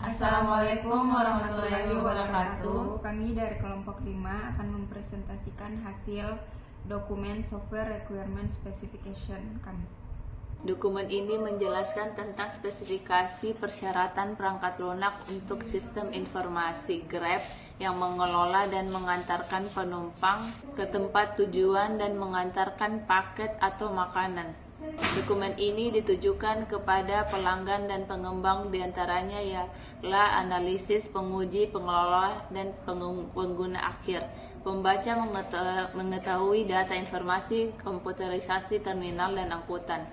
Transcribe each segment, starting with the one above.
Assalamualaikum warahmatullahi wabarakatuh. Kami dari kelompok 5 akan mempresentasikan hasil dokumen Software Requirement Specification kami. Dokumen ini menjelaskan tentang spesifikasi persyaratan perangkat lunak untuk sistem informasi Grab yang mengelola dan mengantarkan penumpang ke tempat tujuan dan mengantarkan paket atau makanan. Dokumen ini ditujukan kepada pelanggan dan pengembang, diantaranya ialah analisis, penguji, pengelola, dan pengguna akhir. Pembaca mengetahui data informasi, komputerisasi terminal, dan angkutan.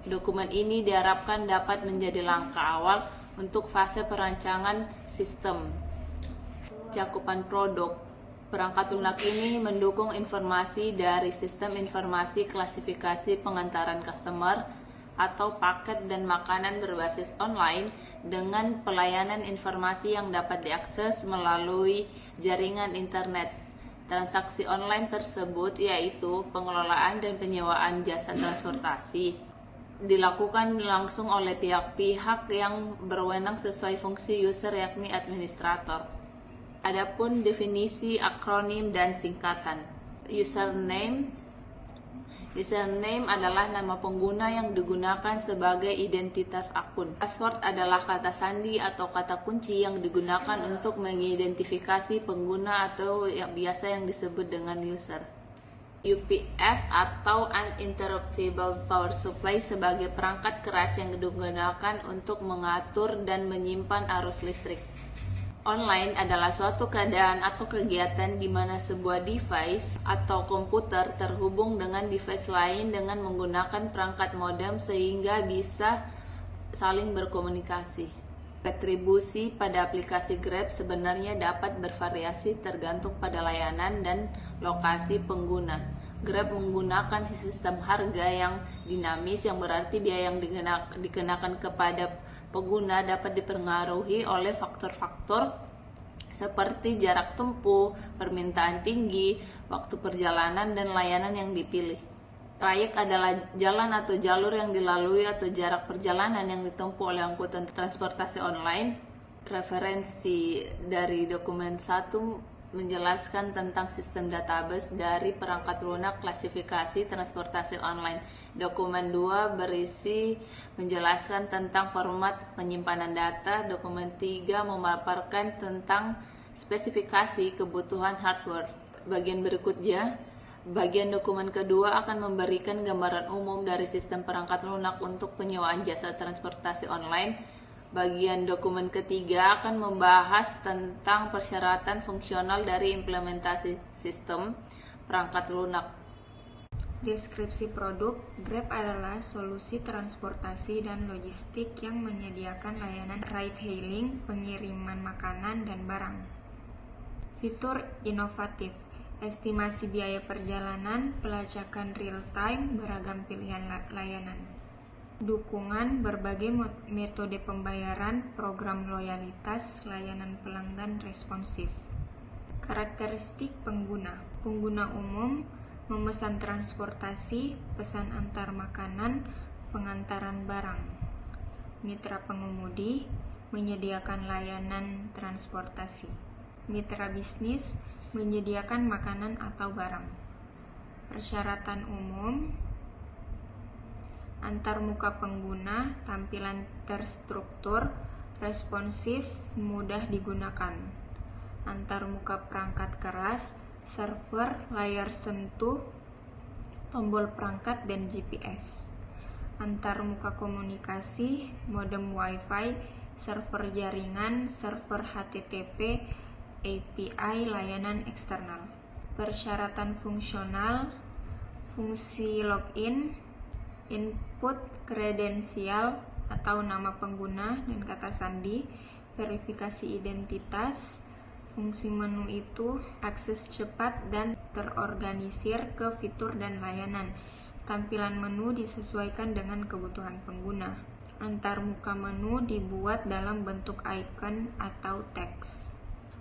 Dokumen ini diharapkan dapat menjadi langkah awal untuk fase perancangan sistem. Cakupan produk perangkat lunak ini mendukung informasi dari sistem informasi klasifikasi pengantaran customer atau paket dan makanan berbasis online dengan pelayanan informasi yang dapat diakses melalui jaringan internet. Transaksi online tersebut yaitu pengelolaan dan penyewaan jasa transportasi dilakukan langsung oleh pihak-pihak yang berwenang sesuai fungsi user, yakni administrator. Adapun definisi, akronim, dan singkatan. Username adalah nama pengguna yang digunakan sebagai identitas akun. Password adalah kata sandi atau kata kunci yang digunakan untuk mengidentifikasi pengguna atau yang biasa yang disebut dengan user. UPS atau Uninterruptible Power Supply sebagai perangkat keras yang digunakan untuk mengatur dan menyimpan arus listrik. Online adalah suatu keadaan atau kegiatan di mana sebuah device atau komputer terhubung dengan device lain dengan menggunakan perangkat modem sehingga bisa saling berkomunikasi. Retribusi pada aplikasi Grab sebenarnya dapat bervariasi tergantung pada layanan dan lokasi pengguna. Grab menggunakan sistem harga yang dinamis, yang berarti biaya yang dikenakan kepada pengguna dapat dipengaruhi oleh faktor-faktor seperti jarak tempuh, permintaan tinggi, waktu perjalanan, dan layanan yang dipilih. Trayek adalah jalan atau jalur yang dilalui atau jarak perjalanan yang ditempuh oleh angkutan transportasi online. Referensi dari dokumen 1 menjelaskan tentang sistem database dari perangkat lunak klasifikasi transportasi online. Dokumen 2 berisi menjelaskan tentang format penyimpanan data. Dokumen 3 memaparkan tentang spesifikasi kebutuhan hardware. Bagian dokumen kedua akan memberikan gambaran umum dari sistem perangkat lunak untuk penyewaan jasa transportasi online. Bagian dokumen ketiga akan membahas tentang persyaratan fungsional dari implementasi sistem perangkat lunak. Deskripsi produk. Grab adalah solusi transportasi dan logistik yang menyediakan layanan ride-hailing, pengiriman makanan dan barang. Fitur inovatif: estimasi biaya perjalanan, pelacakan real-time, beragam pilihan layanan. Dukungan berbagai metode pembayaran, program loyalitas, layanan pelanggan responsif. Karakteristik pengguna. Pengguna umum memesan transportasi, pesan antar makanan, pengantaran barang. Mitra pengemudi menyediakan layanan transportasi. Mitra bisnis menyediakan makanan atau barang. Persyaratan umum: antarmuka pengguna, tampilan terstruktur, responsif, mudah digunakan. Antarmuka perangkat keras, server, layar sentuh, tombol perangkat, dan GPS. Antarmuka komunikasi, modem Wi-Fi, server jaringan, server HTTP, API, layanan eksternal. Persyaratan fungsional: fungsi login, input kredensial atau nama pengguna dan kata sandi, verifikasi identitas. Fungsi menu itu akses cepat dan terorganisir ke fitur dan layanan. Tampilan menu disesuaikan dengan kebutuhan pengguna. Antarmuka menu dibuat dalam bentuk icon atau teks.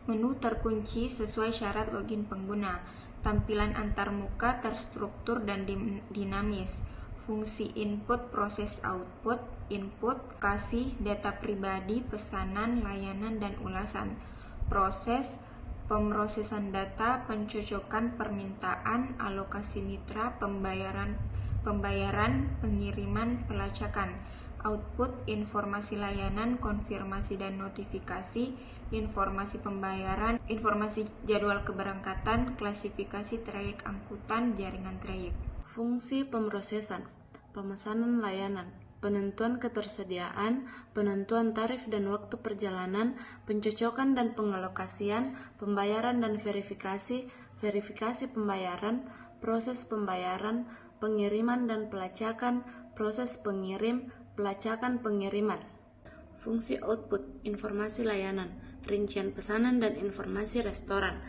Menu terkunci sesuai syarat login pengguna. Tampilan antarmuka terstruktur dan dinamis. Fungsi input, proses output, input, kasih, data pribadi, pesanan, layanan, dan ulasan. Proses, pemrosesan data, pencocokan permintaan, alokasi mitra, pembayaran, pengiriman, pelacakan. Output, informasi layanan, konfirmasi dan notifikasi, informasi pembayaran, informasi jadwal keberangkatan, klasifikasi trayek angkutan, jaringan trayek. Fungsi pemrosesan, pemesanan layanan, penentuan ketersediaan, penentuan tarif dan waktu perjalanan, pencocokan dan pengalokasian, pembayaran dan verifikasi, verifikasi pembayaran, proses pembayaran, pengiriman dan pelacakan, proses pengirim, pelacakan pengiriman. Fungsi output, informasi layanan, rincian pesanan dan informasi restoran,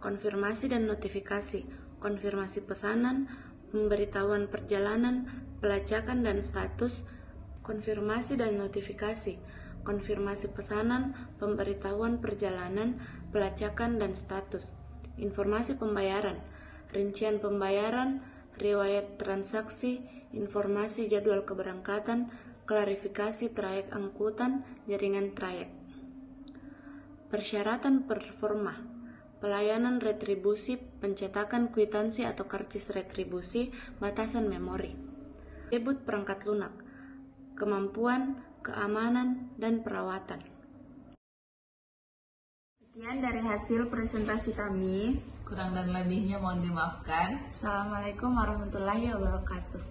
konfirmasi dan notifikasi, konfirmasi pesanan, pemberitahuan perjalanan, pelacakan dan status, konfirmasi dan notifikasi, konfirmasi pesanan, pemberitahuan perjalanan, pelacakan dan status, informasi pembayaran, rincian pembayaran, riwayat transaksi, informasi jadwal keberangkatan, klarifikasi trayek angkutan, jaringan trayek. Persyaratan performa, pelayanan retribusi, pencetakan kwitansi atau karcis retribusi, batasan memori, debut perangkat lunak, kemampuan, keamanan, dan perawatan. Sekian dari hasil presentasi kami. Kurang dan lebihnya mohon dimaafkan. Assalamualaikum warahmatullahi wabarakatuh.